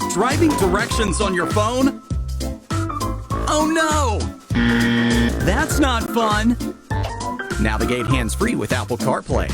Driving directions on your phone? Oh no! That's not fun! Navigate hands-free with Apple CarPlay.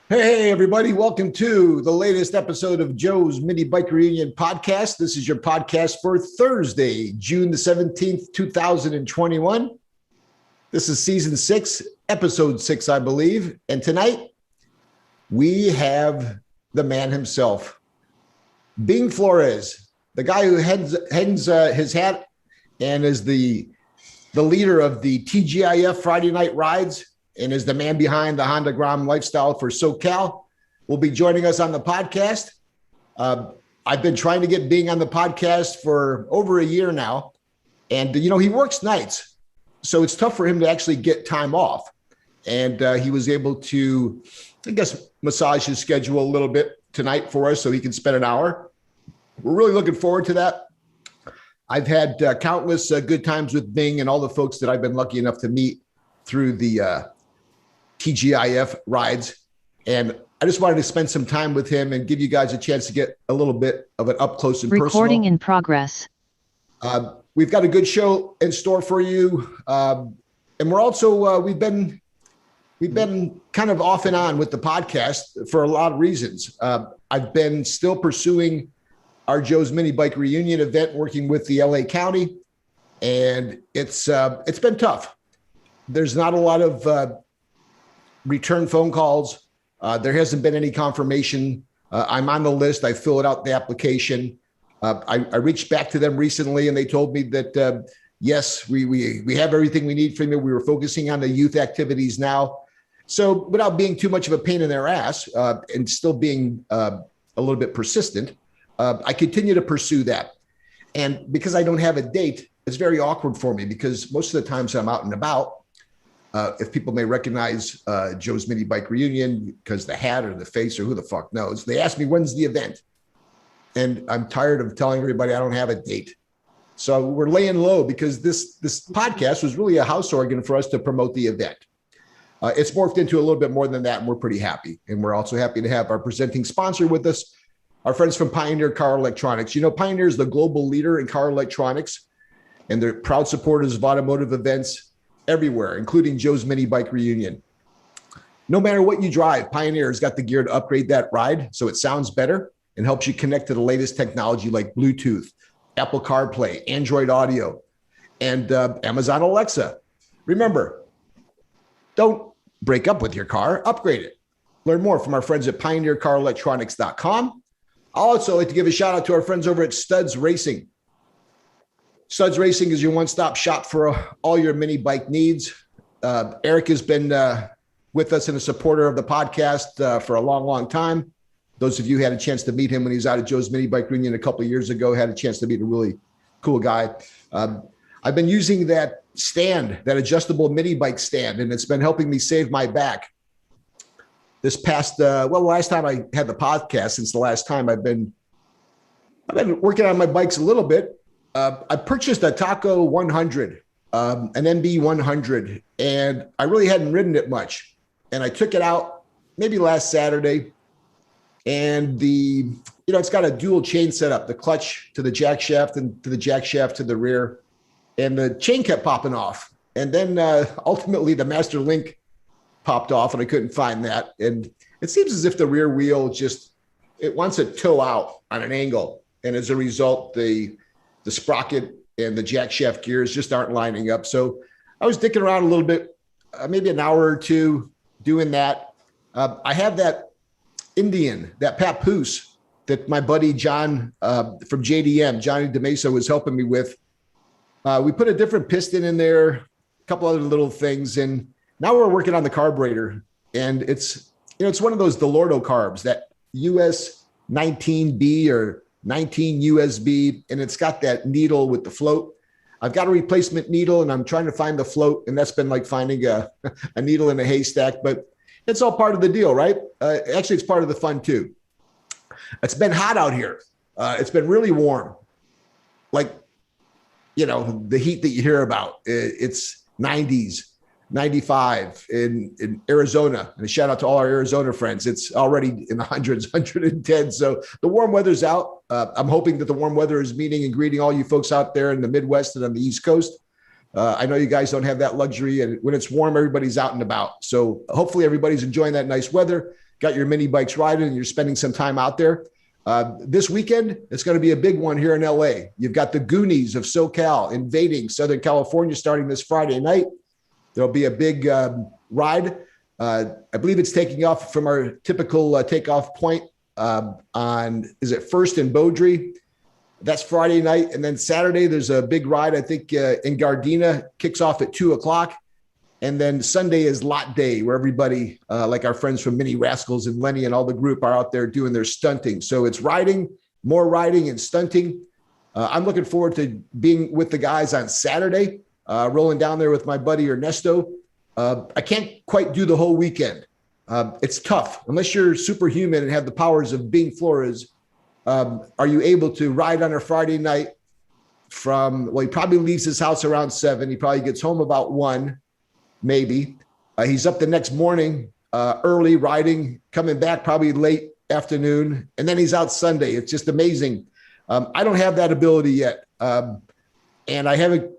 Hey, everybody. Welcome to the latest episode of Joe's Minibike Reunion Podcast. This is your podcast for Thursday, June the 17th, 2021. This is season 6, episode 6, I believe. And tonight, we have the man himself, Bing Flores, the guy who hangs his hat and is the leader of the TGIF Friday Night Rides, and is the man behind the Honda Grom Lifestyle for SoCal, will be joining us on the podcast. I've been trying to get Bing on the podcast for over a year now. And, he works nights, so it's tough for him to actually get time off. And he was able to, massage his schedule a little bit tonight for us so he can spend an hour. We're really looking forward to that. I've had countless good times with Bing and all the folks that I've been lucky enough to meet through the TGIF rides. And I just wanted to spend some time with him and give you guys a chance to get a little bit of an up close and personal. Recording in progress. We've got a good show in store for you. And we're also, we've been kind of off and on with the podcast for a lot of reasons. I've been still pursuing our Joe's Minibike Reunion event, working with the LA County. And it's been tough. There's not a lot of return phone calls. There hasn't been any confirmation. I'm on the list. I filled out the application. I reached back to them recently, and they told me that, yes, we have everything we need from you. We were focusing on the youth activities now. So without being too much of a pain in their ass and still being a little bit persistent, I continue to pursue that. And because I don't have a date, it's very awkward for me because most of the times I'm out and about. If people may recognize Joe's Minibike Reunion because the hat or the face or who the fuck knows, they ask me, when's the event? And I'm tired of telling everybody I don't have a date. So we're laying low because this podcast was really a house organ for us to promote the event. It's morphed into a little bit more than that, and we're pretty happy. And we're also happy to have our presenting sponsor with us, our friends from Pioneer Car Electronics. Pioneer is the global leader in car electronics, and they're proud supporters of automotive events everywhere, including Joe's Minibike Reunion. No matter what you drive, Pioneer has got the gear to upgrade that ride so it sounds better and helps you connect to the latest technology like Bluetooth, Apple CarPlay, Android Audio, and Amazon Alexa. Remember, don't break up with your car, upgrade it. Learn more from our friends at pioneercarelectronics.com. I'll also like to give a shout out to our friends over at Studs Racing. Studs Racing is your one-stop shop for all your mini bike needs. Eric has been with us and a supporter of the podcast for a long, long time. Those of you who had a chance to meet him when he was out at Joe's Minibike Reunion a couple of years ago had a chance to meet a really cool guy. I've been using that stand, that adjustable mini bike stand, and it's been helping me save my back. This past, the last time I had the podcast, since the last time I've been working on my bikes a little bit. I purchased a Taco 100, an MB 100, and I really hadn't ridden it much. And I took it out maybe last Saturday, and it's got a dual chain setup, the clutch to the jack shaft and to the jack shaft to the rear, and the chain kept popping off. And then ultimately the master link popped off, and I couldn't find that. And it seems as if the rear wheel it wants to toe out on an angle, and as a result, the sprocket and the jack shaft gears just aren't lining up. So I was dicking around a little bit, maybe an hour or two doing that. I have that Indian, that Papoose that my buddy John from JDM, Johnny DeMesa, was helping me with. We put a different piston in there, a couple other little things, and now we're working on the carburetor. And it's one of those DeLorto carbs, that US 19B or 19 USB, and it's got that needle with the float. I've got a replacement needle, and I'm trying to find the float, and that's been like finding a needle in a haystack, but it's all part of the deal, right? Actually, it's part of the fun too. It's been hot out here. It's been really warm. Like, the heat that you hear about. It's 90s, 95 in Arizona. And a shout out to all our Arizona friends. It's already in the hundreds, 110. So the warm weather's out. I'm hoping that the warm weather is meeting and greeting all you folks out there in the Midwest and on the East Coast. I know you guys don't have that luxury, and when it's warm, everybody's out and about. So hopefully everybody's enjoying that nice weather, got your mini bikes riding, and you're spending some time out there. This weekend, it's going to be a big one here in LA. You've got the Goonies of SoCal invading Southern California starting this Friday night. There'll be a big ride. I believe it's taking off from our typical takeoff point is it First and Beaudry? That's Friday night. And then Saturday, there's a big ride, I think, in Gardena, kicks off at 2:00. And then Sunday is lot day, where everybody, like our friends from Mini Rascals and Lenny and all the group, are out there doing their stunting. So it's riding, more riding and stunting. I'm looking forward to being with the guys on Saturday, rolling down there with my buddy Ernesto. I can't quite do the whole weekend. It's tough. Unless you're superhuman and have the powers of being Flores, are you able to ride on a Friday night he probably leaves his house around 7. He probably gets home about 1, maybe. He's up the next morning early riding, coming back probably late afternoon, and then he's out Sunday. It's just amazing. I don't have that ability yet. And I haven't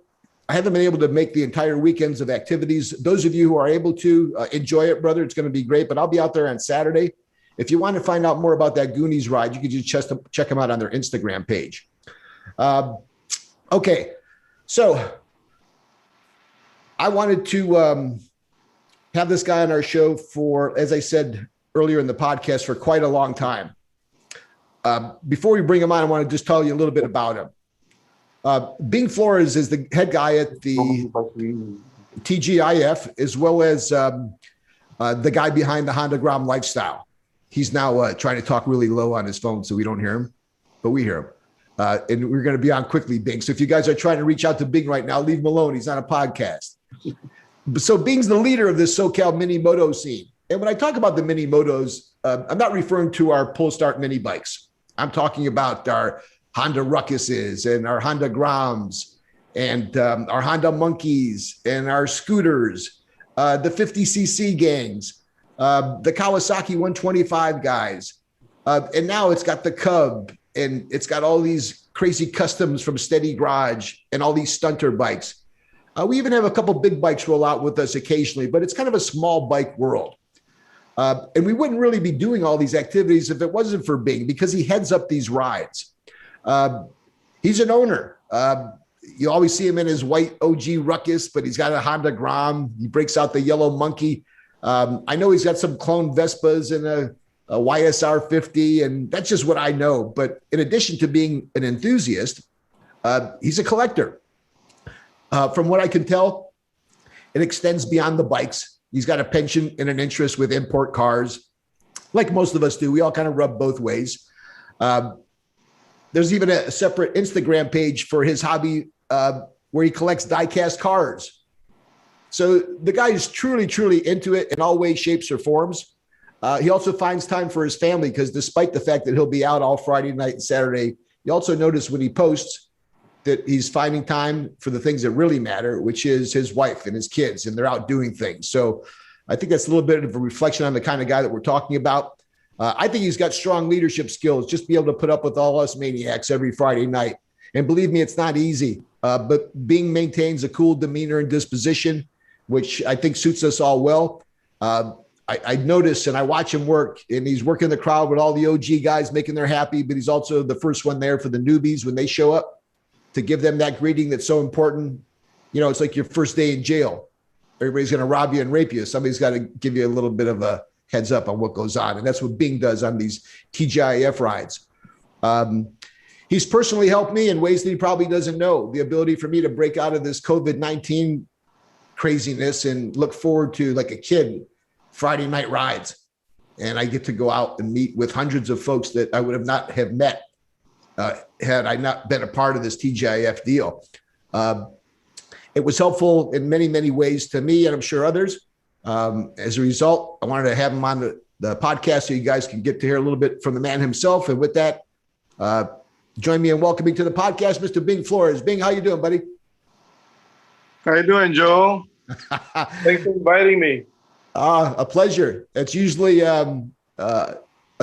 been able to make the entire weekends of activities. Those of you who are able to enjoy it, brother, it's going to be great. But I'll be out there on Saturday. If you want to find out more about that Goonies ride, you can just check them out on their Instagram page. Okay, so I wanted to have this guy on our show for, as I said earlier in the podcast, for quite a long time. Before we bring him on, I want to just tell you a little bit about him. Bing Flores is the head guy at the TGIF, as well as the guy behind the Honda Grom Lifestyle. He's now trying to talk really low on his phone so we don't hear him, but we hear him. And we're going to be on quickly, Bing. So if you guys are trying to reach out to Bing right now, leave him alone. He's on a podcast. So Bing's the leader of this SoCal mini moto scene. And when I talk about the mini motos, I'm not referring to our pull start mini bikes. I'm talking about our Honda Ruckuses and our Honda Groms and our Honda Monkeys and our scooters, the 50cc gangs, the Kawasaki 125 guys. And now it's got the Cub, and it's got all these crazy customs from Steady Garage and all these stunter bikes. We even have a couple big bikes roll out with us occasionally, but it's kind of a small bike world. And we wouldn't really be doing all these activities if it wasn't for Bing, because he heads up these rides. He's an owner. You always see him in his white OG Ruckus, but he's got a Honda Grom. He breaks out the yellow Monkey. I know he's got some clone Vespas and a YSR 50, and that's just what I know. But in addition to being an enthusiast, he's a collector. From what I can tell, it extends beyond the bikes. He's got a penchant and an interest with import cars, like most of us do. We all kind of rub both ways. There's even a separate Instagram page for his hobby where he collects die-cast cars. So the guy is truly, truly into it in all ways, shapes, or forms. He also finds time for his family, because despite the fact that he'll be out all Friday night and Saturday, you also notice when he posts that he's finding time for the things that really matter, which is his wife and his kids, and they're out doing things. So I think that's a little bit of a reflection on the kind of guy that we're talking about. I think he's got strong leadership skills, just to be able to put up with all us maniacs every Friday night. And believe me, it's not easy, but Bing maintains a cool demeanor and disposition, which I think suits us all well. I notice and I watch him work, and he's working the crowd with all the OG guys, making them happy, but he's also the first one there for the newbies when they show up, to give them that greeting that's so important. You know, it's like your first day in jail. Everybody's going to rob you and rape you. Somebody's got to give you a little bit of a heads up on what goes on. And that's what Bing does on these TGIF rides. He's personally helped me in ways that he probably doesn't know. The ability for me to break out of this COVID-19 craziness and look forward to, like a kid, Friday night rides. And I get to go out and meet with hundreds of folks that I would have not have met had I not been a part of this TGIF deal. It was helpful in many, many ways to me, and I'm sure others. As a result, I wanted to have him on the podcast so you guys can get to hear a little bit from the man himself. And with that, join me in welcoming to the podcast, Mr. Bing Flores. Bing, how you doing, buddy? How you doing, Joe? Thanks for inviting me. A pleasure. It's usually a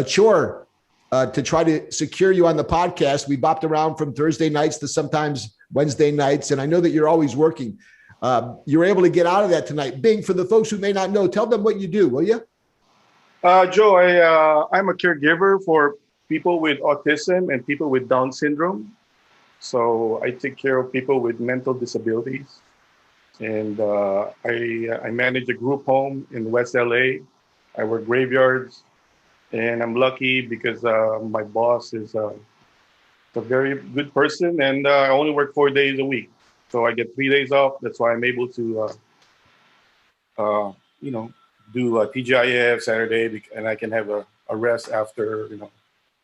chore to try to secure you on the podcast. We bopped around from Thursday nights to sometimes Wednesday nights, and I know that you're always working. You were able to get out of that tonight. Bing, for the folks who may not know, tell them what you do, will you? Joe, I'm a caregiver for people with autism and people with Down syndrome. So I take care of people with mental disabilities. And I manage a group home in West LA. I work graveyards, and I'm lucky because my boss is a very good person, and I only work 4 days a week. So I get 3 days off. That's why I'm able to, do TGIF Saturday, and I can have a rest after,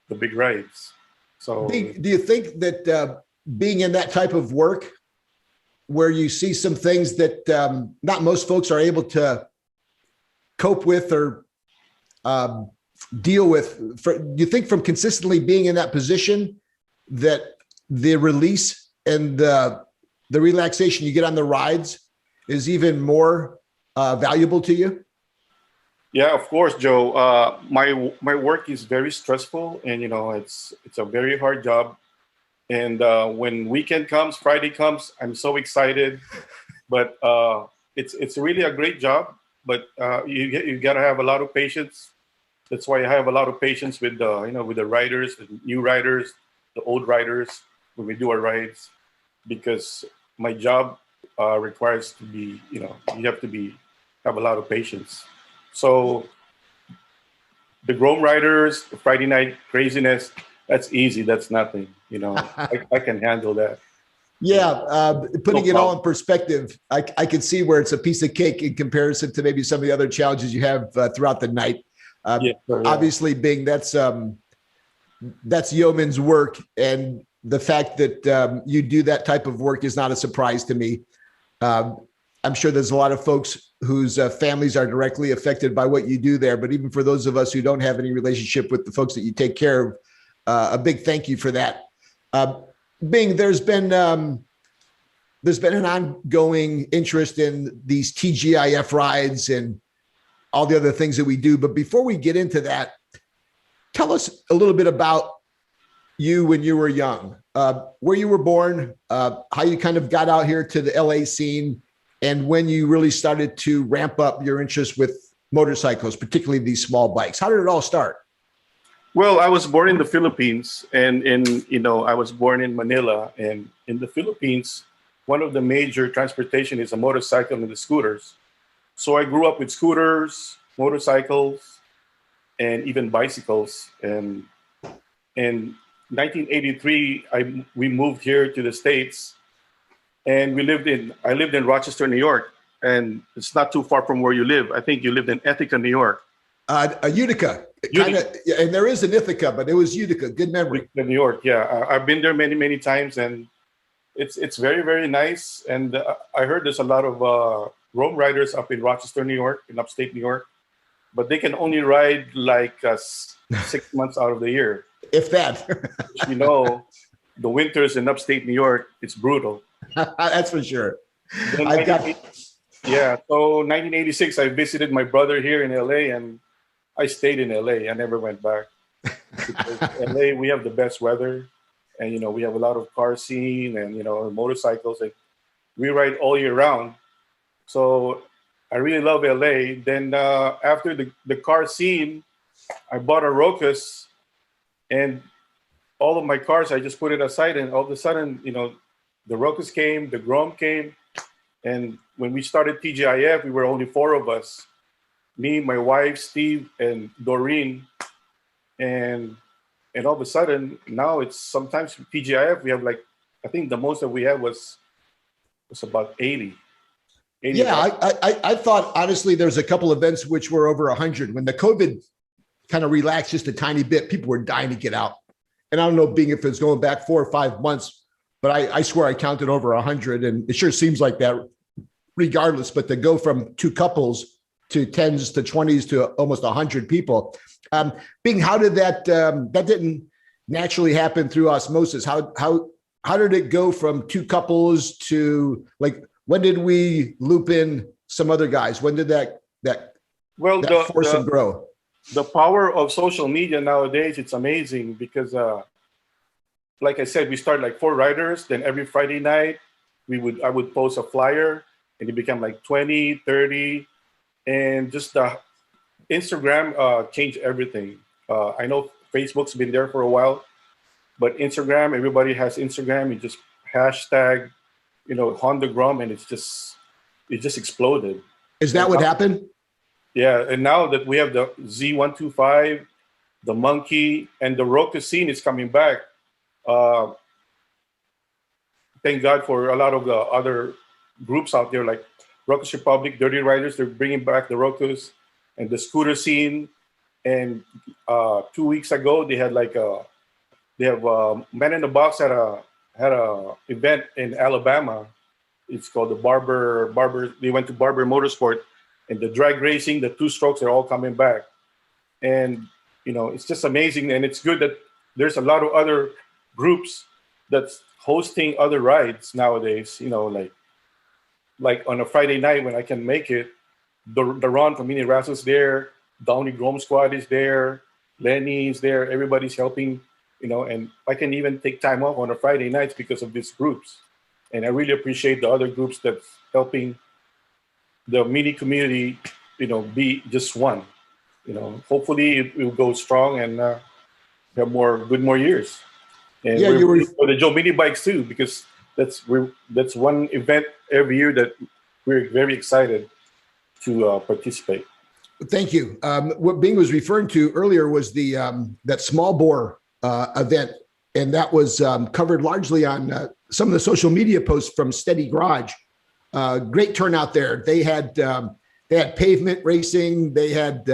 the big rides. So Do you think that being in that type of work, where you see some things that not most folks are able to cope with or deal with, do you think from consistently being in that position that the release and the relaxation you get on the rides is even more valuable to you? yeah, of course, Joe. My work is very stressful, and it's a very hard job. And when weekend comes, Friday comes, I'm so excited. But it's really a great job. But you gotta have a lot of patience. That's why I have a lot of patience with with the riders, the new riders, the old riders when we do our rides, because my job requires to be you have to have a lot of patience. So the Grom riders, the Friday night craziness, that's easy. That's nothing. I can handle that. Yeah, putting it all in perspective, I can see where it's a piece of cake in comparison to maybe some of the other challenges you have throughout the night. Obviously, Bing, that's yeoman's work, and the fact that you do that type of work is not a surprise to me. I'm sure there's a lot of folks whose families are directly affected by what you do there. But even for those of us who don't have any relationship with the folks that you take care of, a big thank you for that. Bing, there's been an ongoing interest in these TGIF rides and all the other things that we do. But before we get into that, tell us a little bit about you when you were young, where you were born, how you kind of got out here to the LA scene, and when you really started to ramp up your interest with motorcycles, particularly these small bikes. How did it all start? Well, I was born in the Philippines, and I was born in Manila, and in the Philippines, one of the major transportation is a motorcycle and the scooters. So I grew up with scooters, motorcycles, and even bicycles. And in 1983, we moved here to the States, and I lived in Rochester, New York, and it's not too far from where you live. I think you lived in Ithaca, New York. Utica. And there is an Ithaca, but it was Utica. Good memory. New York, yeah. I've been there many, many times, and it's very, very nice. And I heard there's a lot of Grom riders up in Rochester, New York, in upstate New York, but they can only ride like 6 months out of the year. If that. The winters in upstate New York, it's brutal. That's for sure. So 1986, I visited my brother here in LA, and I stayed in LA. I never went back. Because LA, we have the best weather, and we have a lot of car scene and motorcycles. Like, we ride all year round. So I really love LA. Then after the car scene, I bought a Rocus, and all of my cars, I just put it aside, and all of a sudden, the Rocus came, the Grom came, and when we started TGIF, we were only 4 of us. Me, my wife, Steve, and Doreen. And And all of a sudden, now it's sometimes PGIF, we have like, I think the most that we had was about 80. Yeah, I thought, honestly, there's a couple events which were over 100. When the COVID kind of relaxed just a tiny bit, people were dying to get out. And I don't know, being if it's going back 4 or 5 months, but I swear I counted over 100. And it sure seems like that regardless. But to go from 2 couples to 10s to 20s to almost 100 people. Bing, how did that didn't naturally happen through osmosis? How did it go from 2 couples to, like, when did we loop in some other guys? When did that force and grow? The power of social media nowadays, it's amazing because like I said, we started like 4 riders, then every Friday night I would post a flyer and it became like 20, 30, and just the Instagram changed everything. I know Facebook's been there for a while, but Instagram, everybody has Instagram. You just hashtag, Honda Grom, and it just exploded. Is that what happened? Yeah, and now that we have the Z125, the Monkey, and the Roku scene is coming back. Thank God for a lot of the other groups out there, like Rokus Republic, Dirty Riders. They're bringing back the Rokus and the scooter scene. And 2 weeks ago, they had Man in the Box had a event in Alabama. It's called the Barber. They went to Barber Motorsport, and the drag racing, the 2-strokes are all coming back. And it's just amazing, and it's good that there's a lot of other groups that's hosting other rides nowadays. Like on a Friday night when I can make it, the Ron from Mini Rassel's there, Downey Grom Squad is there, Lenny's there, everybody's helping. And I can even take time off on a Friday nights because of these groups. And I really appreciate the other groups that's helping the mini community, be just one. Hopefully it will go strong and have more years. And we're for the Joe Minibikes too, because that's one event every year that we're very excited to participate. Thank you. What Bing was referring to earlier was the that small bore event, and that was covered largely on some of the social media posts from Steady Garage. Great turnout there. They had pavement racing, they had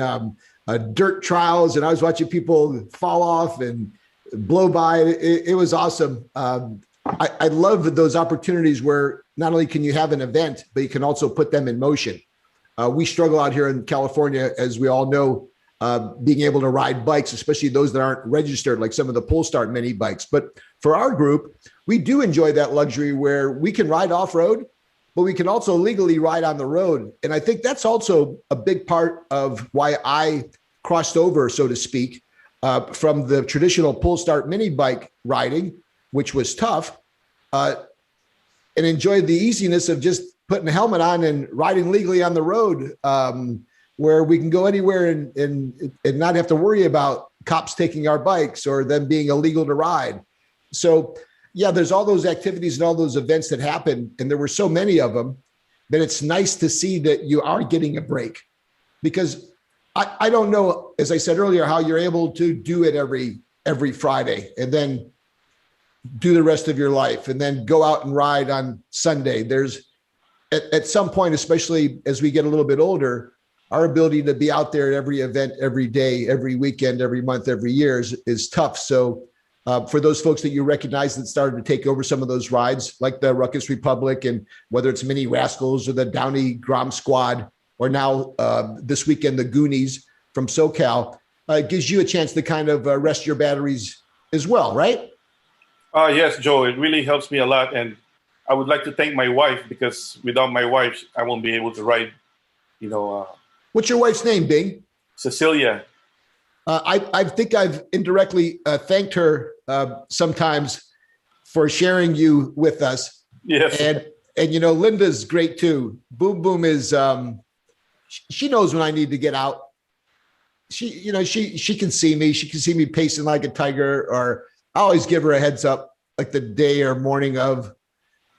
dirt trials, and I was watching people fall off and blow by. It was awesome. I love those opportunities where not only can you have an event, but you can also put them in motion. We struggle out here in California, as we all know, being able to ride bikes, especially those that aren't registered, like some of the pull start mini bikes. But for our group, we do enjoy that luxury where we can ride off-road, but we can also legally ride on the road. And I think that's also a big part of why I crossed over, so to speak, from the traditional pull start mini bike riding, which was tough, and enjoyed the easiness of just putting a helmet on and riding legally on the road, where we can go anywhere and not have to worry about cops taking our bikes or them being illegal to ride. So yeah, there's all those activities and all those events that happen, and there were so many of them that it's nice to see that you are getting a break, because I don't know, as I said earlier, how you're able to do it every Friday and then do the rest of your life and then go out and ride on Sunday. There's at some point, especially as we get a little bit older, our ability to be out there at every event, every day, every weekend, every month, every year is tough. So for those folks that you recognize that started to take over some of those rides, like the Ruckus Republic, and whether it's Mini Rascals or the Downey Grom Squad, or now this weekend, the Goonies from SoCal, it gives you a chance to kind of rest your batteries as well, right? Yes, Joe, it really helps me a lot. And I would like to thank my wife, because without my wife, I won't be able to ride, What's your wife's name, Bing? Cecilia. I think I've indirectly thanked her sometimes for sharing you with us. Yes. And Linda's great too. Boom Boom is she knows when I need to get out. She can see me. She can see me pacing like a tiger, or I always give her a heads up, like the day or morning of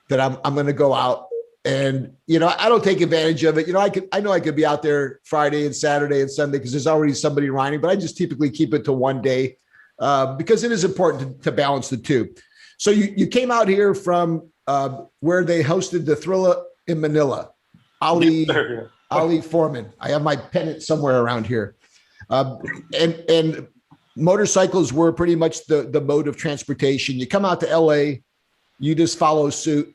that I'm going to go out. And, I don't take advantage of it. I know I could be out there Friday and Saturday and Sunday because there's already somebody riding, but I just typically keep it to one day. because it is important to balance the two. So you came out here from where they hosted the Thrilla in Manila. Ali Foreman. I have my pennant somewhere around here. And motorcycles were pretty much the mode of transportation. You come out to LA, you just follow suit.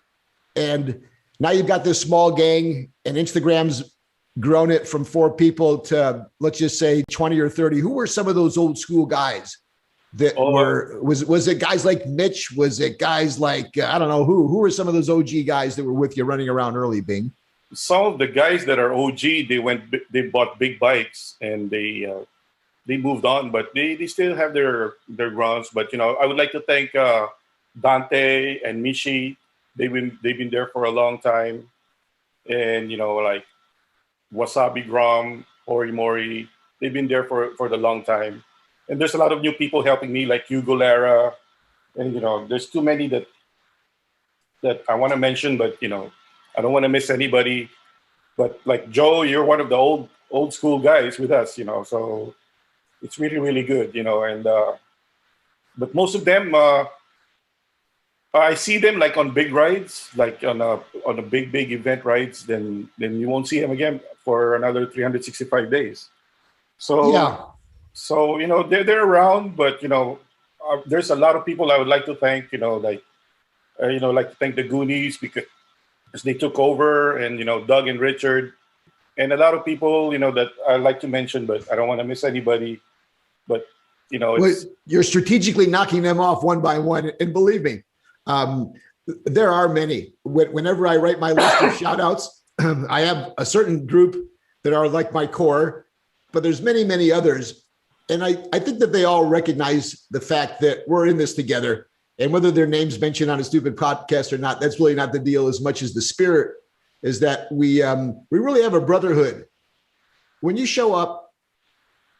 And now you've got this small gang, and Instagram's grown it from 4 people to, let's just say, 20 or 30. Who were some of those old school guys that was it guys like Mitch? Was it guys like, I don't know, who were some of those OG guys that were with you running around early, Bing? Some of the guys that are OG, they bought big bikes and they moved on, but they still have their grounds. But, I would like to thank Dante and Mishi. They've been there for a long time. And, like Wasabi Grom, Mori, they've been there for the long time. And there's a lot of new people helping me, like Hugo Lara. And, there's too many that I want to mention, but, I don't want to miss anybody. But like Joe, you're one of the old school guys with us, so it's really, really good, and but most of them, I see them like on big rides, like on a big event rides, then you won't see them again for another 365 days. So yeah. So, they're around, but, there's a lot of people I would like to thank, like to thank the Goonies because they took over, and, Doug and Richard, and a lot of people, that I like to mention, but I don't want to miss anybody. But, you're strategically knocking them off one by one. And believe me, there are many. Whenever I write my list of shout outs, I have a certain group that are like my core, but there's many, many others. And I think that they all recognize the fact that we're in this together. And whether their name's mentioned on a stupid podcast or not, that's really not the deal as much as the spirit is that we really have a brotherhood. When you show up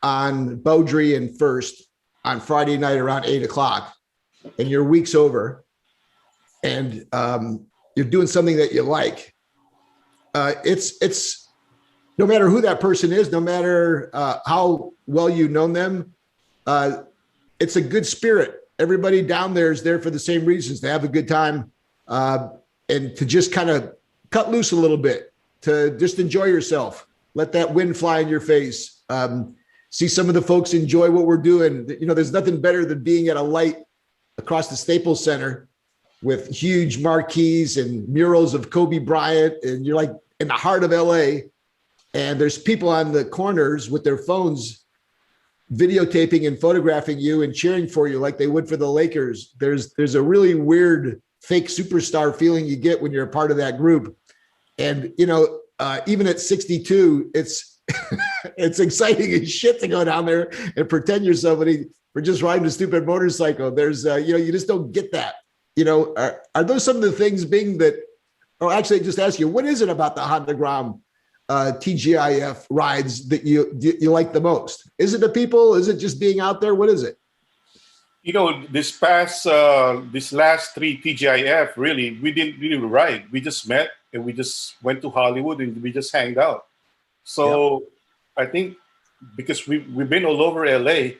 on Beaudry and First on Friday night around 8:00 and your week's over and you're doing something that you like, it's no matter who that person is, no matter how well you've known them, it's a good spirit. Everybody down there is there for the same reasons, to have a good time and to just kind of cut loose a little bit, to just enjoy yourself. Let that wind fly in your face. See some of the folks enjoy what we're doing. There's nothing better than being at a light across the Staples Center with huge marquees and murals of Kobe Bryant, and you're like in the heart of LA. And there's people on the corners with their phones videotaping and photographing you and cheering for you like they would for the Lakers. There's a really weird fake superstar feeling you get when you're a part of that group. And, even at 62, it's it's exciting as shit to go down there and pretend you're somebody for just riding a stupid motorcycle. There's, you just don't get that. Are those some of the things being that, or actually just ask you, what is it about the Honda Grom TGIF rides that you like the most? Is it the people? Is it just being out there? What is it? This last 3 TGIF, really, we didn't really ride. We just met and we just went to Hollywood and we just hanged out. So I think because we've been all over LA,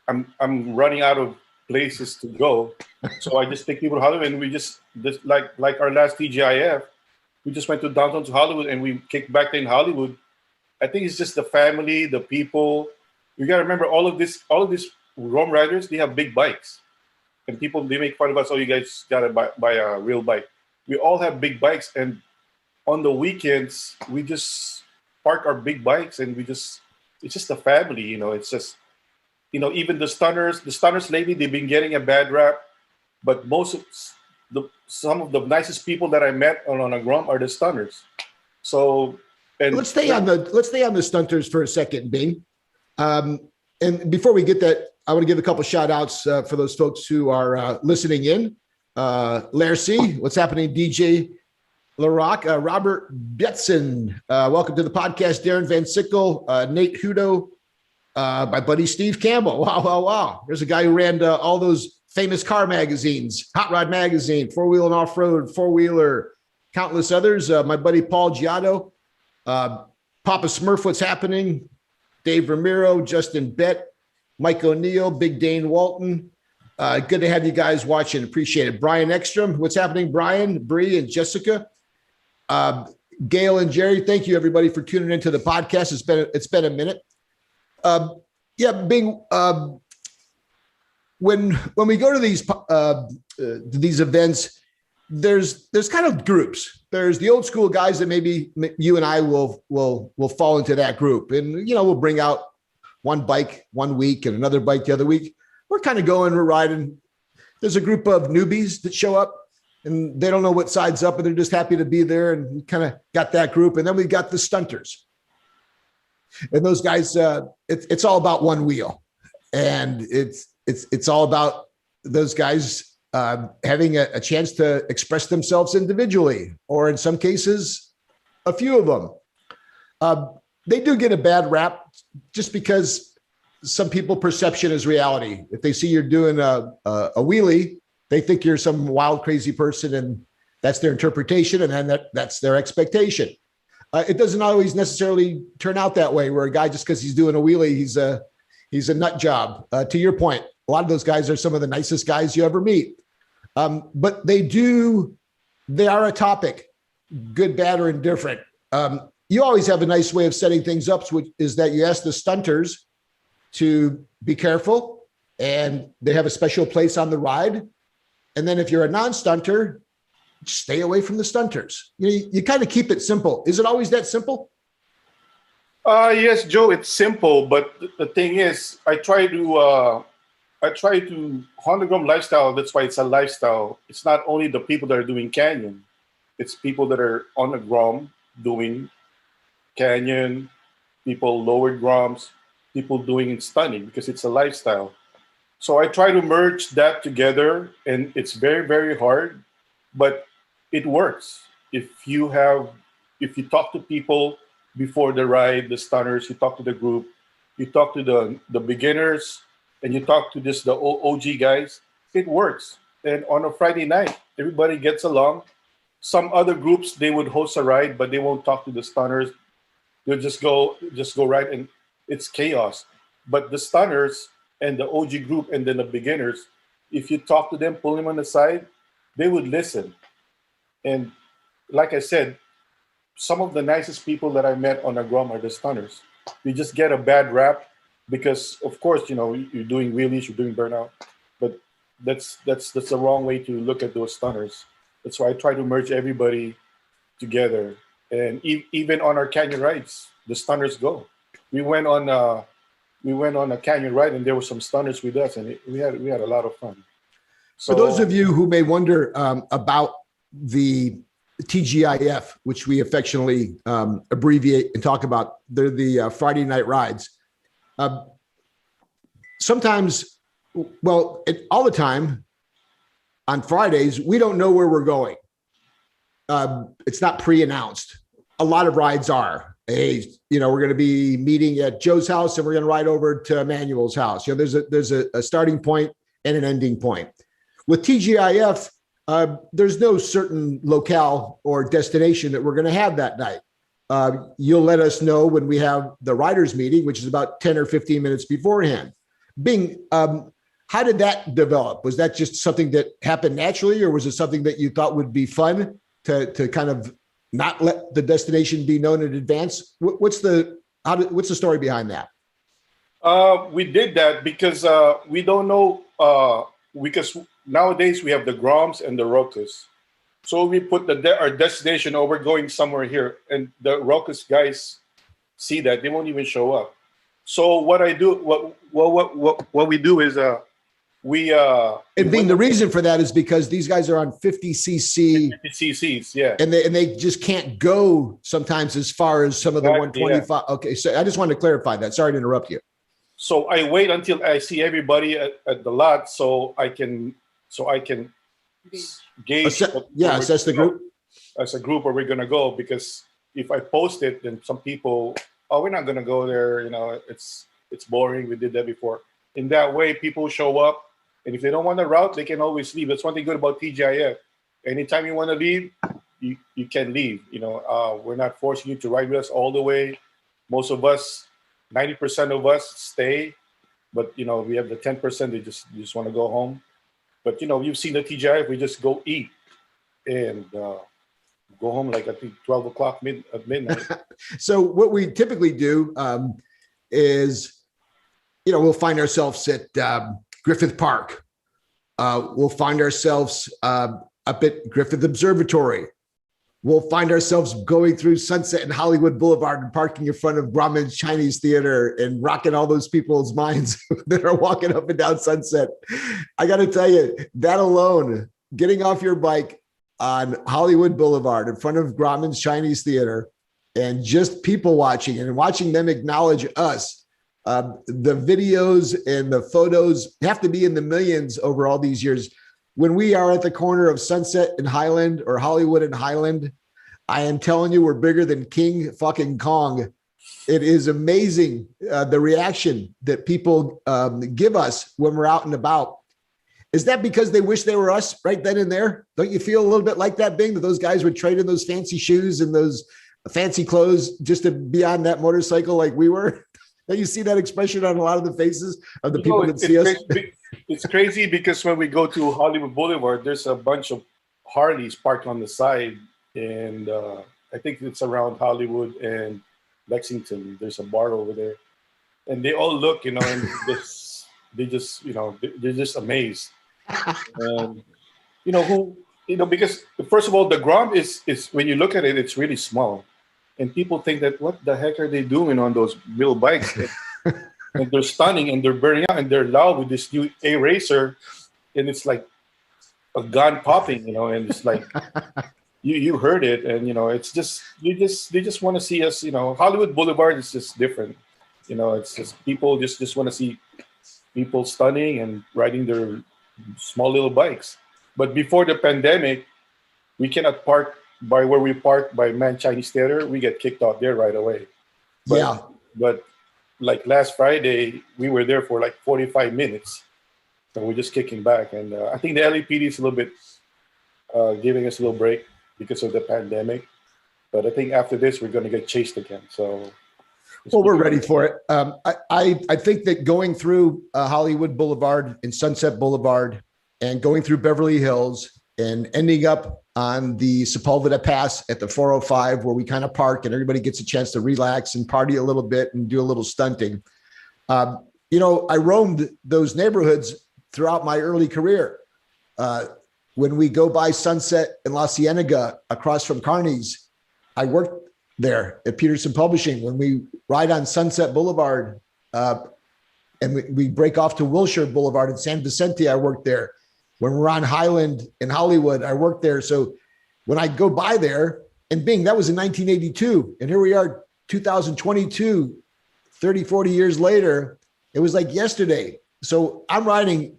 I'm running out of places to go. So I just take people to Hollywood, and we just like our last TGIF. We just went to downtown to Hollywood and we kicked back in Hollywood. I think it's just the family, the people. You got to remember all of these Grom riders, they have big bikes. And people, they make fun of us, oh, you guys got to buy a real bike. We all have big bikes. And on the weekends, we just park our big bikes and it's just a family, It's just, even the stunners lately, they've been getting a bad rap. But some of the nicest people that I met on a Grom are the stunners. So, and let's stay on the stunters for a second, Bing. And before we get that, I want to give a couple shout outs for those folks who are listening in. Lercy, what's happening? DJ LaRock, Robert Betson, welcome to the podcast. Darren Van Sickle, Nate Hudo, my buddy Steve Campbell. Wow. There's a guy who ran all those famous car magazines, Hot Rod Magazine, Four Wheel and Off-Road, Four Wheeler, countless others. My buddy Paul Giotto, Papa Smurf, what's happening? Dave Ramiro, Justin Bett, Mike O'Neill, Big Dane Walton. Good to have you guys watching. Appreciate it. Brian Ekstrom, what's happening? Brian, Bree, and Jessica. Gail and Jerry, thank you everybody for tuning into the podcast. It's been a minute. When we go to these events, there's kind of groups. There's the old school guys that maybe you and I will fall into that group, and we'll bring out one bike one week and another bike the other week. We're kind of we're riding. There's a group of newbies that show up and they don't know what side's up and they're just happy to be there. And we kind of got that group. And then we got the stunters. And those guys, it's all about one wheel. And it's all about those guys having a chance to express themselves individually, or in some cases, a few of them. They do get a bad rap just because some people perception is reality. If they see you're doing a wheelie, they think you're some wild, crazy person, and that's their interpretation, and then that's their expectation. It doesn't always necessarily turn out that way, where a guy, just because he's doing a wheelie, he's a nut job. To your point, a lot of those guys are some of the nicest guys you ever meet. But they are a topic, good, bad, or indifferent. You always have a nice way of setting things up, which is that you ask the stunters to be careful, and they have a special place on the ride. And then if you're a non-stunter, stay away from the stunters. You kind of keep it simple. Is it always that simple? Yes, Joe, it's simple. But the thing is, I try to Honda Grom Lifestyle. That's why it's a lifestyle. It's not only the people that are doing canyon. It's people that are on the Grom doing canyon, people lower Groms, people doing stunning, because it's a lifestyle. So I try to merge that together, and it's very, very hard, but it works. If you talk to people before the ride, the stunners, you talk to the group, you talk to the beginners, and you talk to the OG guys, it works. And on a Friday night, everybody gets along. Some other groups, they would host a ride, but they won't talk to the stunners. They'll just go ride, and it's chaos. But the stunners and the OG group and then the beginners, if you talk to them, pull them on the side, they would listen. And like I said, some of the nicest people that I met on a Grom are the stunners. They just get a bad rap because, of course, you're doing wheelies, you're doing burnout, but that's the wrong way to look at those stunners. That's why I try to merge everybody together. And even on our canyon rides, the stunners go. We went on a canyon ride, and there were some stunners with us, and we had a lot of fun. So, for those of you who may wonder about the TGIF, which we affectionately abbreviate and talk about, they're the Friday night rides. Sometimes, all the time, on Fridays, we don't know where we're going. It's not pre-announced. A lot of rides are. Hey, we're going to be meeting at Joe's house, and we're going to ride over to Emmanuel's house. There's a starting point and an ending point. With TGIF, there's no certain locale or destination that we're going to have that night. You'll let us know when we have the riders meeting, which is about 10 or 15 minutes beforehand. How did that develop? Was that just something that happened naturally, or was it something that you thought would be fun to kind of not let the destination be known in advance? What's the story behind that? We did that because we don't know, because nowadays we have the Groms and the Rokas. So we put our destination, we're going somewhere here, and the Rokas guys see that, they won't even show up. So what we do is the reason for that is because these guys are on 50cc. 50cc's, yeah. And they just can't go sometimes as far as some of the 125. Yeah. Okay, so I just wanted to clarify that. Sorry to interrupt you. So I wait until I see everybody at the lot, so I can gauge. Assess the group. As a group where we're gonna go, because if I post it, then some people, we're not gonna go there. It's boring. We did that before. In that way, people show up, and if they don't want the route, they can always leave. That's one thing good about TGIF. Anytime you want to leave, you can leave. We're not forcing you to ride with us all the way. Most of us, 90% of us, stay. but we have the 10%. They just want to go home. But you've seen the TGIF. We just go eat and go home like I think 12 o'clock at midnight. So what we typically do is, we'll find ourselves at Griffith Park. We'll find ourselves up at Griffith Observatory. We'll find ourselves going through Sunset and Hollywood Boulevard and parking in front of Grauman's Chinese Theater and rocking all those people's minds that are walking up and down Sunset. I got to tell you, that alone, getting off your bike on Hollywood Boulevard in front of Grauman's Chinese Theater and just people watching and watching them acknowledge us. The videos and the photos have to be in the millions over all these years. When we are at the corner of Sunset and Highland or Hollywood and Highland, I am telling you, we're bigger than King fucking Kong. It is amazing the reaction that people give us when we're out and about. Is that because they wish they were us right then and there? Don't you feel a little bit like that, Bing, that those guys would trade in those fancy shoes and those fancy clothes just to be on that motorcycle like we were? Don't you see that expression on a lot of the faces of the people that see us? It's crazy because when we go to Hollywood Boulevard, there's a bunch of Harleys parked on the side. And I think it's around Hollywood and Lexington. There's a bar over there. And they all look, and they're just amazed. And, because first of all, the Grom is when you look at it, it's really small. And people think that, what the heck are they doing on those little bikes? And they're stunning and they're burning out and they're loud with this new A-Racer. And it's like a gun popping, and it's like, you heard it. And, it's just, they just want to see us, Hollywood Boulevard is just different. It's just people just want to see people stunning and riding their small little bikes. But before the pandemic, we cannot park by where we park by Man Chinese Theater. We get kicked out there right away. But like last Friday, we were there for like 45 minutes. So we're just kicking back. And I think the LAPD is a little bit giving us a little break because of the pandemic. But I think after this, we're going to get chased again. So, well, we're ready for it. I think that going through Hollywood Boulevard and Sunset Boulevard and going through Beverly Hills and ending up on the Sepulveda Pass at the 405, where we kind of park and everybody gets a chance to relax and party a little bit and do a little stunting. I roamed those neighborhoods throughout my early career. When we go by Sunset and La Cienega across from Carney's, I worked there at Peterson Publishing. When we ride on Sunset Boulevard and we break off to Wilshire Boulevard in San Vicente, I worked there. When we're on Highland in Hollywood, I worked there. So when I go by there, and Bing, that was in 1982. And here we are, 2022, 30, 40 years later. It was like yesterday. So I'm riding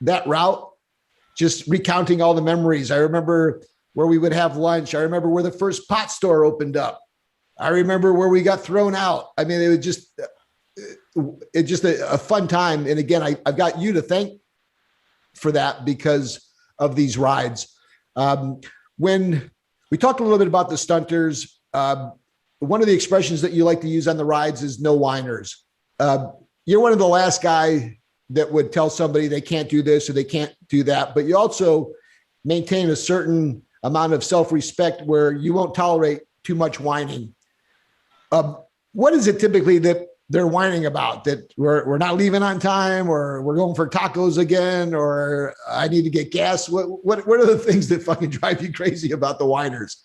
that route, just recounting all the memories. I remember where we would have lunch. I remember where the first pot store opened up. I remember where we got thrown out. I mean, it's just a fun time. And again, I've got you to thank for that because of these rides. When we talked a little bit about the stunters, one of the expressions that you like to use on the rides is no whiners. You're one of the last guy that would tell somebody they can't do this or they can't do that, but you also maintain a certain amount of self-respect where you won't tolerate too much whining. What is it typically that they're whining about, that we're not leaving on time, or we're going for tacos again, or I need to get gas? What are the things that fucking drive you crazy about the whiners?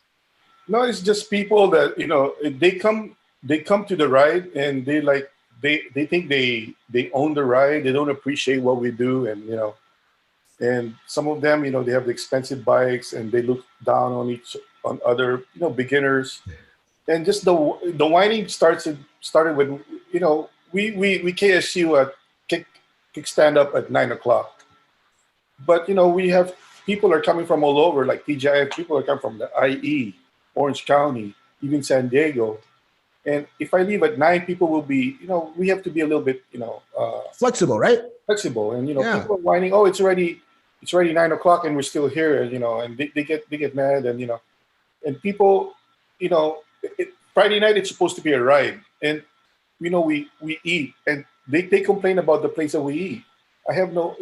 No, it's just people that, they come to the ride and they think they own the ride. They don't appreciate what we do. And some of them, they have the expensive bikes and they look down on other, beginners. And just the whining started with, we KSU at kickstand up at 9:00. But, we have people are coming from all over, like TGIF, people are coming from the IE, Orange County, even San Diego. And if I leave at 9, people will be, we have to be a little bit, flexible, right? Flexible. And, people are whining, oh, it's already 9:00 and we're still here, and they get mad and, and people, Friday night, it's supposed to be a ride. And we eat, and they complain about the place that we eat. I have no,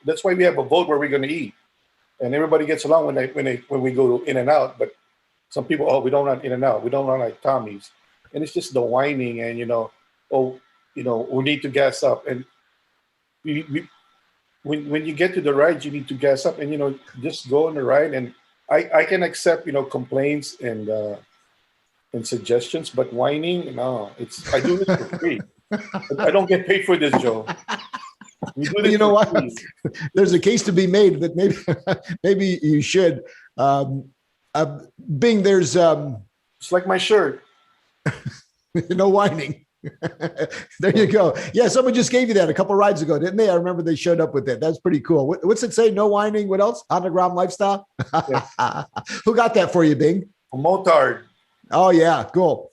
that's why we have a vote where we're going to eat, and everybody gets along when we go to In and Out. But some people, we don't run In and Out, we don't run like Tommy's, and it's just the whining and we need to gas up, and when you get to the ride, you need to gas up and just go on the ride. And I can accept complaints and suggestions, but whining, no, I do this for free. I don't get paid for this, Joe. We do this what? Free. There's a case to be made, but maybe you should. Bing, there's It's like my shirt. no whining. There you go. Yeah, someone just gave you that a couple rides ago, didn't they? I remember they showed up with it. That's pretty cool. What's it say? No whining. What else? Honda Grom Lifestyle. Yes. Who got that for you, Bing? Motard. Oh yeah, cool.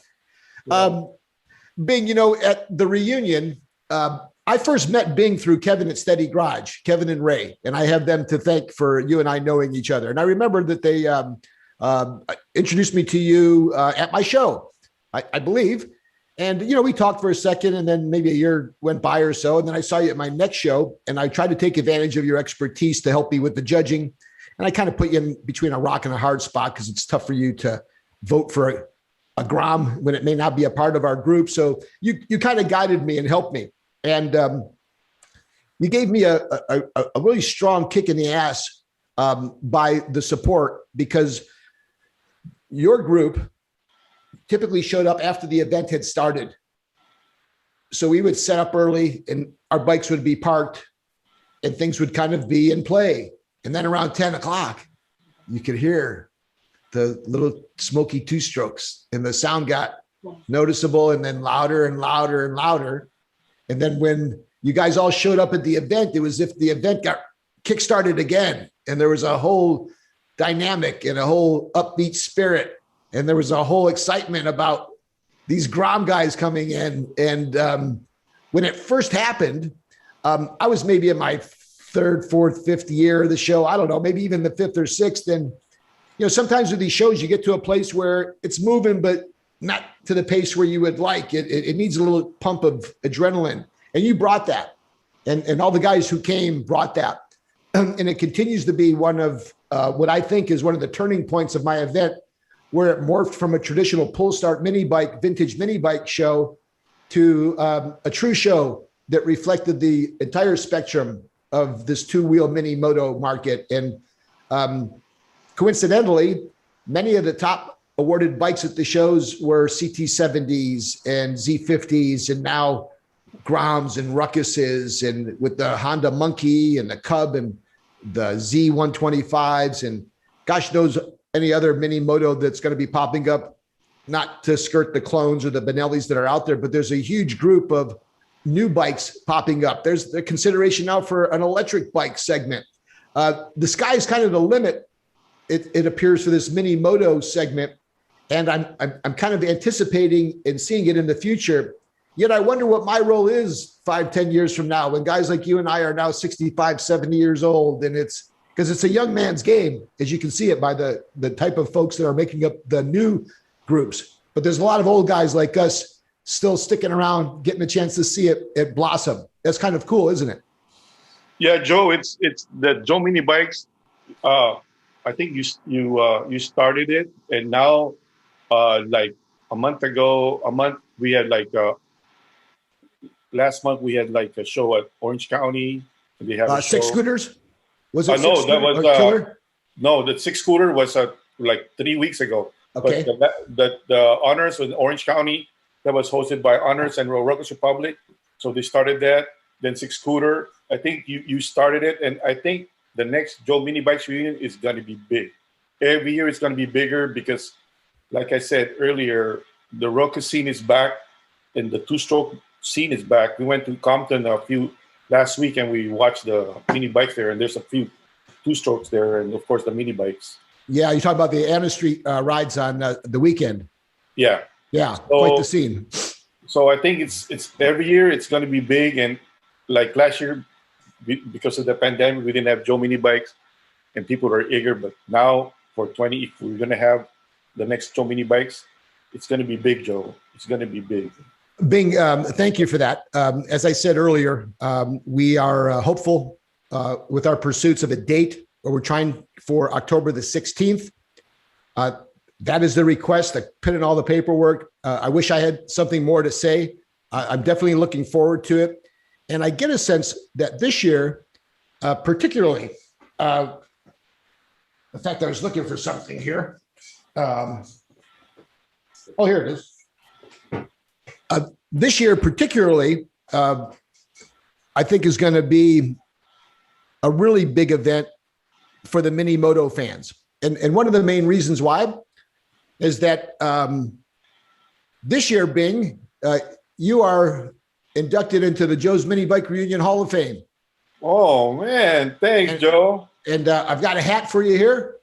Yeah. Bing, at the reunion, I first met Bing through Kevin at Steady Garage, Kevin and Ray, and I have them to thank for you and I knowing each other. And I remember that they introduced me to you at my show, I believe. And, we talked for a second, and then maybe a year went by or so. And then I saw you at my next show, and I tried to take advantage of your expertise to help me with the judging. And I kind of put you in between a rock and a hard spot because it's tough for you to vote for a Grom when it may not be a part of our group. So you kind of guided me and helped me. And you gave me a really strong kick in the ass by the support, because your group typically showed up after the event had started. So we would set up early and our bikes would be parked and things would kind of be in play. And then around 10 o'clock, you could hear the little smoky two strokes and the sound got noticeable and then louder and louder and louder. And then when you guys all showed up at the event, it was as if the event got kickstarted again. And there was a whole dynamic and a whole upbeat spirit. And there was a whole excitement about these Grom guys coming in. And when it first happened, I was maybe in my third, fourth, fifth year of the show. I don't know, maybe even the fifth or sixth. And, sometimes with these shows, you get to a place where it's moving, but not to the pace where you would like. It needs a little pump of adrenaline. And you brought that. And all the guys who came brought that. And it continues to be one of what I think is one of the turning points of my event, where it morphed from a traditional pull start vintage mini bike show to a true show that reflected the entire spectrum of this two-wheel mini moto market. And coincidentally, many of the top awarded bikes at the shows were CT70s and Z50s, and now Groms and Ruckuses, and with the Honda Monkey and the Cub and the Z125s, and gosh knows any other mini moto that's going to be popping up, not to skirt the clones or the Benellis that are out there, but there's a huge group of new bikes popping up. There's the consideration now for an electric bike segment. The sky's kind of the limit, it appears, for this mini moto segment. And I'm kind of anticipating and seeing it in the future. Yet I wonder what my role is 5-10 years from now, when guys like you and I are now 65, 70 years old. And it's because it's a young man's game, as you can see it by the type of folks that are making up the new groups. But there's a lot of old guys like us still sticking around, getting a chance to see it blossom. That's kind of cool, isn't it? Yeah, Joe, it's the Joe Mini Bikes. I think you started it, and now like a month we had last month we had like a show at Orange County. They have a Six show. Scooters. Was it No, Six that Scooter was Killer? no. The Six Scooter was like 3 weeks ago. Okay. But the honors in Orange County, that was hosted by Honors and Rockers Republic. So they started that. Then Six Scooter. I think you started it, and I think the next Joe Mini Bikes reunion is going to be big. Every year it's going to be bigger because, like I said earlier, the rocker scene is back and the two-stroke scene is back. We went to Compton last week and we watched the mini bikes there, and there's a few two-strokes there, and of course the mini bikes. Yeah, you talk about the Anna Street rides on the weekend. Yeah. Yeah, quite the scene. So I think it's every year it's going to be big, and like last year, because of the pandemic, we didn't have Joe Mini Bikes, and people are eager. But now for if we're going to have the next Joe Mini Bikes, it's going to be big, Joe. It's going to be big. Bing, thank you for that. As I said earlier, we are hopeful with our pursuits of a date, where we're trying for October the 16th. That is the request. I put in all the paperwork. I wish I had something more to say. I'm definitely looking forward to it. And I get a sense that this year, particularly, in fact, I was looking for something here. Oh, here it is. This year, particularly, I think is going to be a really big event for the mini moto fans. And one of the main reasons why is that this year, Bing, you are inducted into the Joe's Minibike Reunion Hall of Fame. Oh, man. Thanks, Joe. And I've got a hat for you here.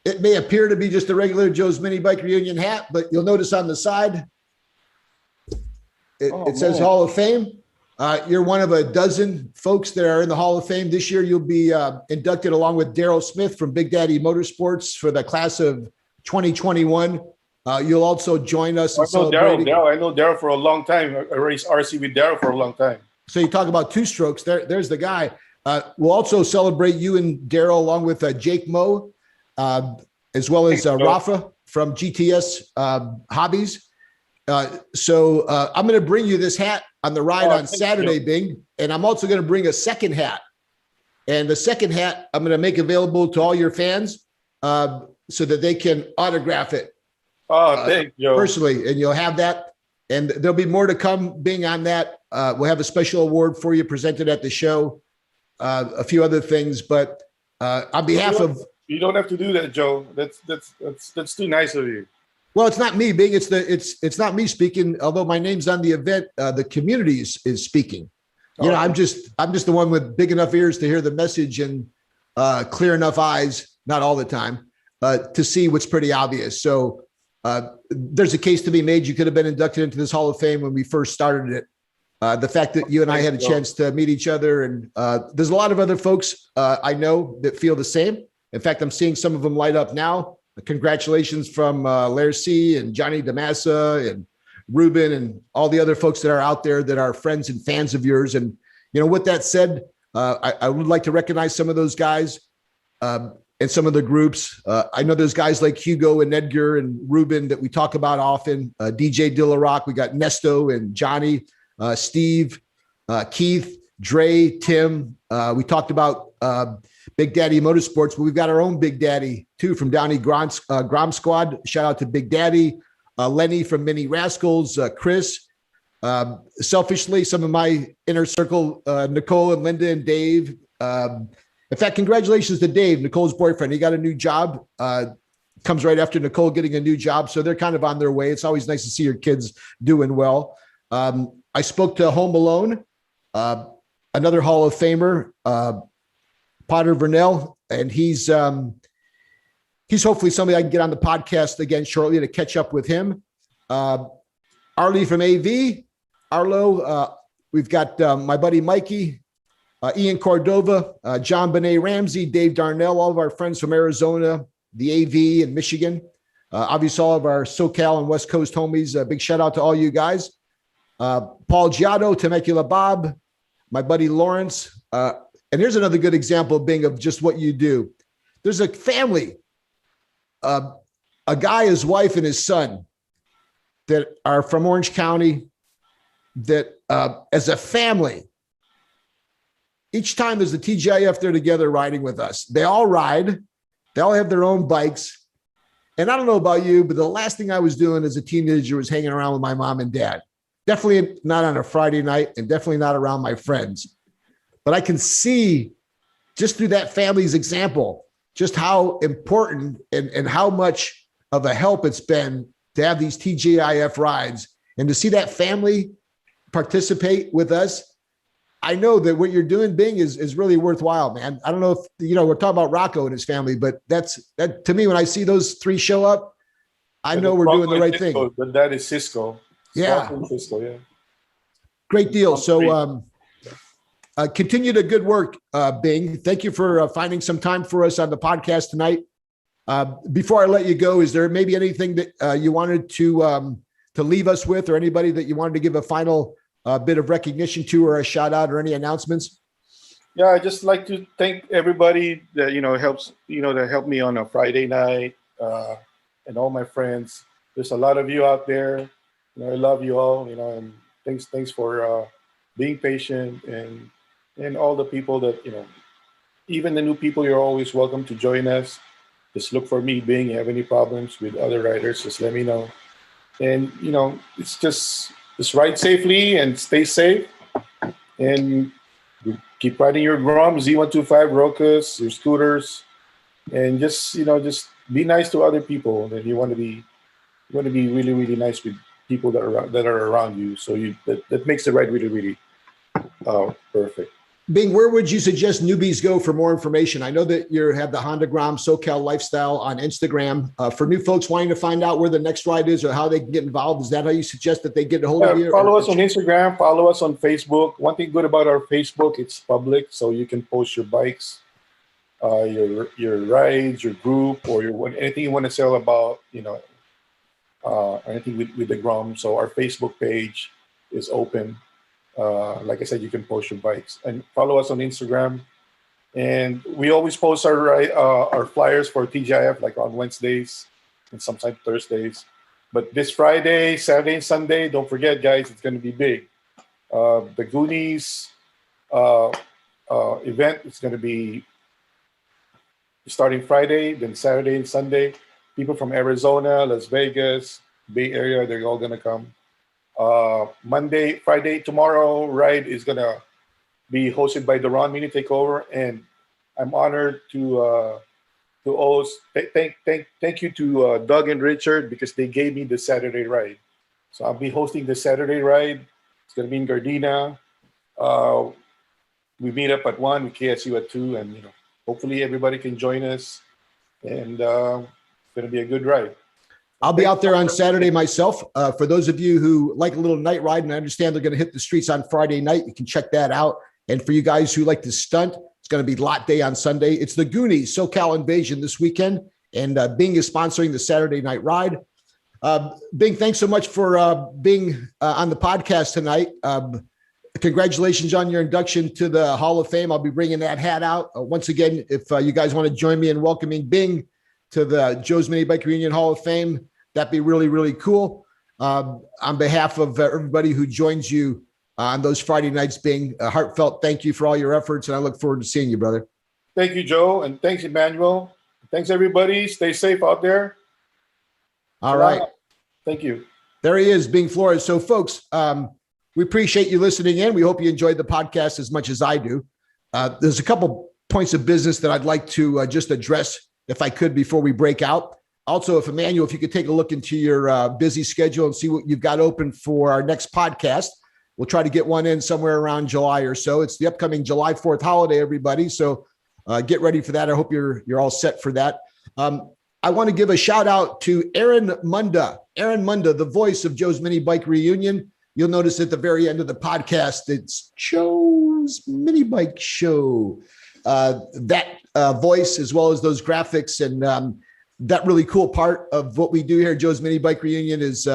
It may appear to be just a regular Joe's Minibike Reunion hat, but you'll notice on the side, it says Hall of Fame. You're one of a dozen folks that are in the Hall of Fame. This year, you'll be inducted along with Daryl Smith from Big Daddy Motorsports for the class of 2021. You'll also join us. I know Daryl for a long time. I raced RC with Daryl for a long time. So you talk about two strokes. There's the guy. We'll also celebrate you and Daryl along with Jake Moe, as well as Rafa from GTS Hobbies. So I'm going to bring you this hat on the ride on Saturday, Bing. And I'm also going to bring a second hat. And the second hat, I'm going to make available to all your fans so that they can autograph it. Oh, thank you. Personally. And you'll have that. And there'll be more to come, Bing, on that. We'll have a special award for you presented at the show, a few other things. But on behalf of... You don't have to do that, Joe. That's too nice of you. Well, it's not me, Bing. It's not me speaking. Although my name's on the event, the community is speaking. You know, I'm just the one with big enough ears to hear the message and clear enough eyes, not all the time, to see what's pretty obvious. So there's a case to be made. You could have been inducted into this Hall of Fame when we first started it. The fact that you and I had a chance to meet each other, and there's a lot of other folks I know that feel the same. In fact, I'm seeing some of them light up now. Congratulations from Lair C and Johnny DeMassa and Ruben and all the other folks that are out there that are friends and fans of yours. And, you know, with that said, I would like to recognize some of those guys and some of the groups. I know there's guys like Hugo and Edgar and Ruben that we talk about often. DJ Dillarock, we got Nesto and Johnny, Steve, Keith, Dre, Tim. We talked about Big Daddy Motorsports, but we've got our own Big Daddy too from Downey Grom Squad. Shout out to Big Daddy, Lenny from Mini Rascals, Chris. Selfishly, some of my inner circle, Nikole and Linda and Dave. In fact, congratulations to Dave, Nicole's boyfriend. He got a new job. Comes right after Nikole getting a new job, so they're kind of on their way. It's always nice to see your kids doing well. I spoke to Home Alone, another Hall of Famer, Potter Vernell, and he's hopefully somebody I can get on the podcast again shortly to catch up with him. Arlie from AV, Arlo. We've got my buddy Mikey, Ian Cordova, John Benet Ramsey, Dave Darnell, all of our friends from Arizona, the AV and Michigan. Obviously, all of our SoCal and West Coast homies. A big shout out to all you guys. Paul Giotto, Temecula Bob, my buddy Lawrence. And here's another good example, Bing, of just what you do. There's a family, a guy, his wife, and his son that are from Orange County that as a family, each time there's a TGIF, they're together riding with us. They all ride. They all have their own bikes. And I don't know about you, but the last thing I was doing as a teenager was hanging around with my mom and dad. Definitely not on a Friday night and definitely not around my friends. But I can see just through that family's example, just how important and how much of a help it's been to have these TGIF rides and to see that family participate with us. I know that what you're doing, Bing, is really worthwhile, man. I don't know if, we're talking about Rocco and his family, but that to me, when I see those three show up, I know we're doing the right thing. But that is Cisco. Yeah. Cisco, yeah. Great deal. So, continue the good work, Bing. Thank you for finding some time for us on the podcast tonight. Before I let you go, is there maybe anything that you wanted to to leave us with, or anybody that you wanted to give a final bit of recognition to, or a shout out, or any announcements? Yeah, I just like to thank everybody that that helped me on a Friday night, and all my friends. There's a lot of you out there. I love you all. And thanks for being patient, and all the people that even the new people. You're always welcome to join us. Just look for me. Being you have any problems with other riders, just let me know. And it's just ride safely and stay safe, and keep riding your Grom Z125 Rocas, your scooters, and just be nice to other people. And you want to be really, really nice with people that are around you. So that makes the ride really, really perfect. Bing, where would you suggest newbies go for more information? I know that you have the Honda Grom SoCal Lifestyle on Instagram. For new folks wanting to find out where the next ride is or how they can get involved, is that how you suggest that they get a hold of you? Follow us on Instagram. Follow us on Facebook. One thing good about our Facebook, it's public, so you can post your bikes, your rides, your group, or anything you want to sell about, anything with the Grom. So our Facebook page is open. Like I said, you can post your bikes and follow us on Instagram. And we always post our flyers for TGIF, like on Wednesdays and sometimes Thursdays. But this Friday, Saturday, and Sunday, don't forget, guys, it's going to be big. The Goonies event is going to be starting Friday, then Saturday and Sunday. People from Arizona, Las Vegas, Bay Area, they're all going to come. Friday, tomorrow ride is going to be hosted by the Ron Mini Takeover, and I'm honored to host. Thank you to Doug and Richard, because they gave me the Saturday ride. So I'll be hosting the Saturday ride. It's going to be in Gardena. We meet up at 1, we KSU at 2, and hopefully everybody can join us. And it's going to be a good ride. I'll be out there on Saturday myself. For those of you who like a little night ride, and I understand they're going to hit the streets on Friday night, you can check that out. And for you guys who like to stunt, it's going to be lot day on Sunday. It's the Goonies SoCal Invasion this weekend, and Bing is sponsoring the Saturday night ride. Bing, thanks so much for being on the podcast tonight. Congratulations on your induction to the Hall of Fame. I'll be bringing that hat out. Once again, if you guys want to join me in welcoming Bing to the Joe's Minibike Reunion Hall of Fame, that'd be really, really cool. On behalf of everybody who joins you on those Friday nights, Bing, a heartfelt thank you for all your efforts, and I look forward to seeing you, brother. Thank you, Joe, and thanks, Emmanuel. Thanks, everybody. Stay safe out there. All right. Thank you. There he is, Bing Flores. So, folks, we appreciate you listening in. We hope you enjoyed the podcast as much as I do. There's a couple points of business that I'd like to just address, if I could, before we break out. Also, if Emmanuel, if you could take a look into your busy schedule and see what you've got open for our next podcast. We'll try to get one in somewhere around July or so. It's the upcoming July 4th holiday, everybody. So get ready for that. I hope you're all set for that. I want to give a shout out to Aaron Munda. Aaron Munda, the voice of Joe's Minibike Reunion. You'll notice at the very end of the podcast, it's Joe's Minibike Show. That voice, as well as those graphics, and that really cool part of what we do here at Joe's Minibike Reunion is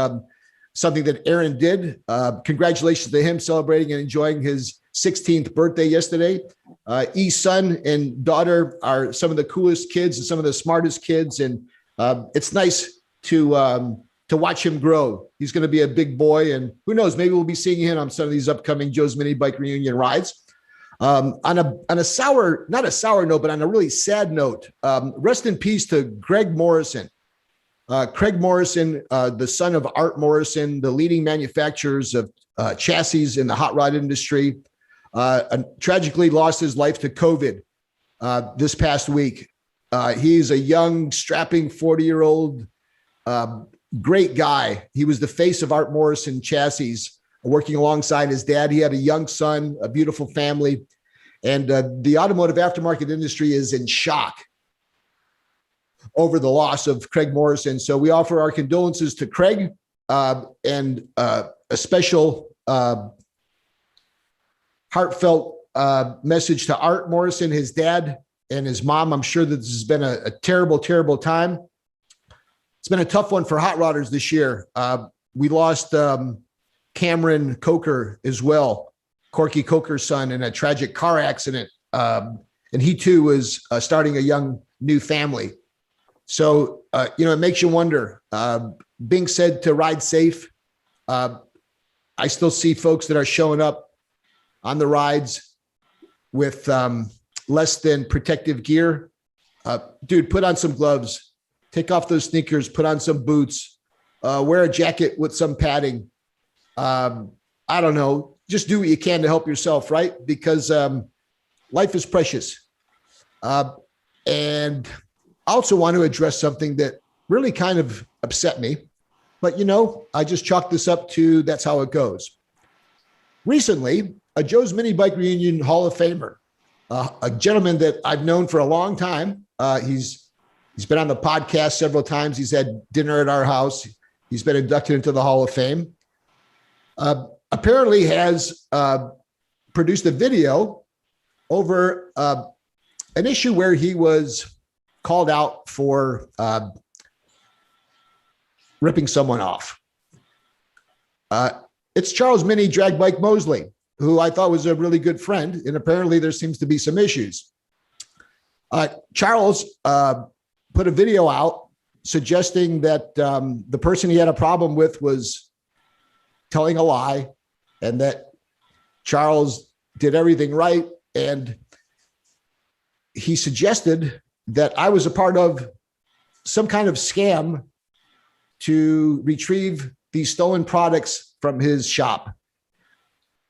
something that Aaron did. Congratulations to him celebrating and enjoying his 16th birthday yesterday. Son and daughter are some of the coolest kids and some of the smartest kids. And it's nice to watch him grow. He's going to be a big boy, and who knows, maybe we'll be seeing him on some of these upcoming Joe's Minibike Reunion rides. On a sour, not a sour note, but on a really sad note, rest in peace to Greg Morrison. Craig Morrison, the son of Art Morrison, the leading manufacturers of chassis in the hot rod industry, tragically lost his life to COVID this past week. He's a young, strapping 40-year-old, great guy. He was the face of Art Morrison chassis, working alongside his dad. He had a young son, a beautiful family, and the automotive aftermarket industry is in shock over the loss of Craig Morrison. So we offer our condolences to Craig and a special heartfelt message to Art Morrison, his dad, and his mom. I'm sure that this has been a terrible, terrible time. It's been a tough one for hot rodders this year. we lost Cameron Coker as well, Corky Coker's son, in a tragic car accident. And he too was starting a young new family. So, it makes you wonder, being said to ride safe. I still see folks that are showing up on the rides with less than protective gear. Dude, put on some gloves, take off those sneakers, put on some boots, wear a jacket with some padding. I don't know, just do what you can to help yourself, right? Because life is precious. And I also want to address something that really kind of upset me, but I just chalked this up to that's how it goes. Recently, a Joe's Minibike Reunion Hall of Famer, a gentleman that I've known for a long time. He's been on the podcast several times. He's had dinner at our house. He's been inducted into the Hall of Fame. Apparently has produced a video over an issue where he was called out for ripping someone off. It's Charles Mini Drag Bike Mosley, who I thought was a really good friend, and apparently there seems to be some issues. Charles put a video out suggesting that the person he had a problem with was telling a lie, and that Charles did everything right. And he suggested that I was a part of some kind of scam to retrieve these stolen products from his shop.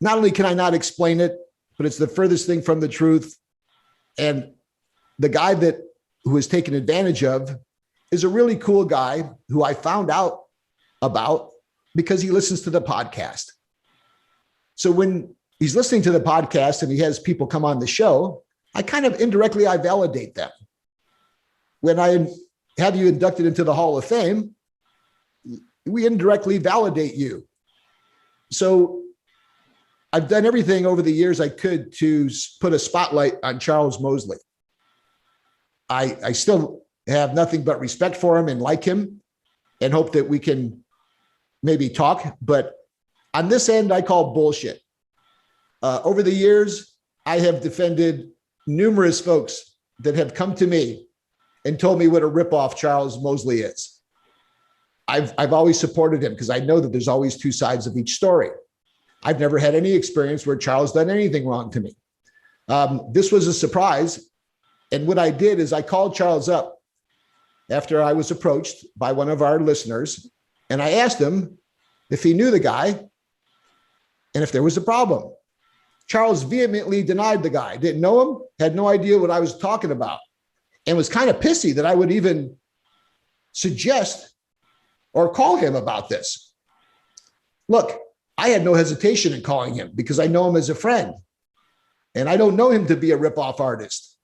Not only can I not explain it, but it's the furthest thing from the truth. And the guy who was taken advantage of is a really cool guy who I found out about because he listens to the podcast. So when he's listening to the podcast and he has people come on the show, I kind of indirectly, I validate them. When I have you inducted into the Hall of Fame, we indirectly validate you. So I've done everything over the years I could to put a spotlight on Charles Mosley. I still have nothing but respect for him and like him and hope that we can maybe talk. But on this end, I call bullshit. Over the years, I have defended numerous folks that have come to me and told me what a ripoff Charles Mosley is. I've always supported him because I know that there's always two sides of each story. I've never had any experience where Charles done anything wrong to me. This was a surprise. And what I did is I called Charles up after I was approached by one of our listeners. And I asked him if he knew the guy and if there was a problem. Charles vehemently denied the guy, didn't know him, had no idea what I was talking about, and was kind of pissy that I would even suggest or call him about this. Look, I had no hesitation in calling him because I know him as a friend, and I don't know him to be a ripoff artist,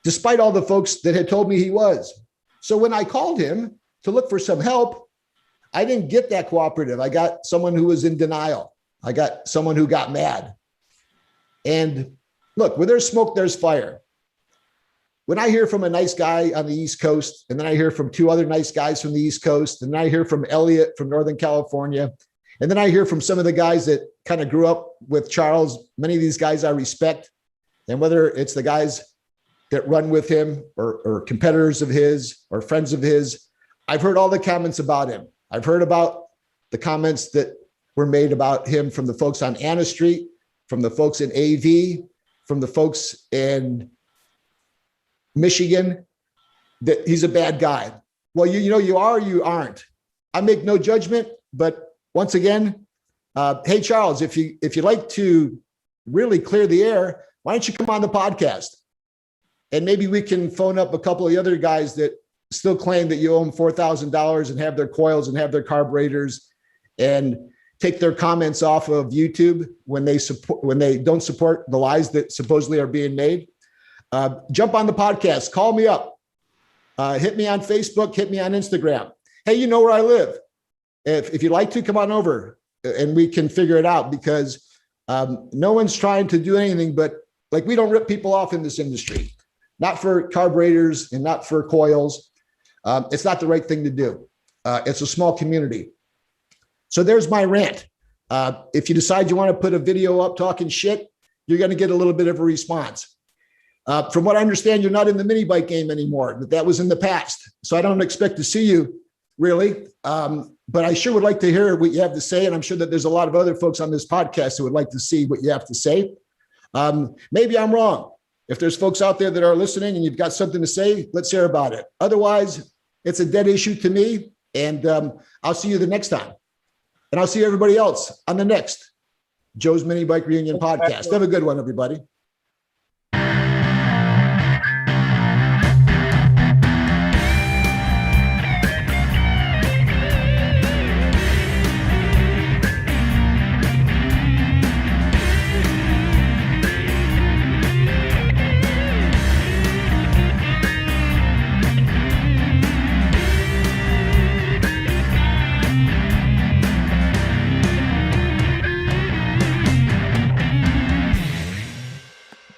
despite all the folks that had told me he was. So when I called him to look for some help, I didn't get that cooperative. I got someone who was in denial. I got someone who got mad. And look, where there's smoke, there's fire. When I hear from a nice guy on the East Coast, and then I hear from two other nice guys from the East Coast, and then I hear from Elliot from Northern California, and then I hear from some of the guys that kind of grew up with Charles, many of these guys I respect, and whether it's the guys that run with him or competitors of his or friends of his, I've heard all the comments about him. I've heard about the comments that were made about him from the folks on Anna Street, from the folks in AV, from the folks in Michigan, that he's a bad guy. Well, you are or you aren't. I make no judgment, but once again, hey, Charles, if you'd like to really clear the air, why don't you come on the podcast? And maybe we can phone up a couple of the other guys that still claim that you owe them $4,000 and have their coils and have their carburetors and take their comments off of YouTube when they don't support the lies that supposedly are being made. Jump on the podcast, call me up, hit me on Facebook, hit me on Instagram. Hey, you know where I live. If you'd like to, come on over and we can figure it out, because no one's trying to do anything, but like, we don't rip people off in this industry, not for carburetors and not for coils. It's not the right thing to do. It's a small community. So there's my rant. If you decide you want to put a video up talking shit, you're going to get a little bit of a response. From what I understand, you're not in the mini bike game anymore. That was in the past. So I don't expect to see you really. But I sure would like to hear what you have to say. And I'm sure that there's a lot of other folks on this podcast who would like to see what you have to say. Maybe I'm wrong. If there's folks out there that are listening and you've got something to say, let's hear about it. Otherwise, it's a dead issue to me. And I'll see you the next time. And I'll see everybody else on the next Joe's Mini Bike Reunion podcast. Have a good one, everybody.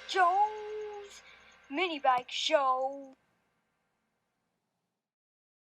Joe's Minibike Show.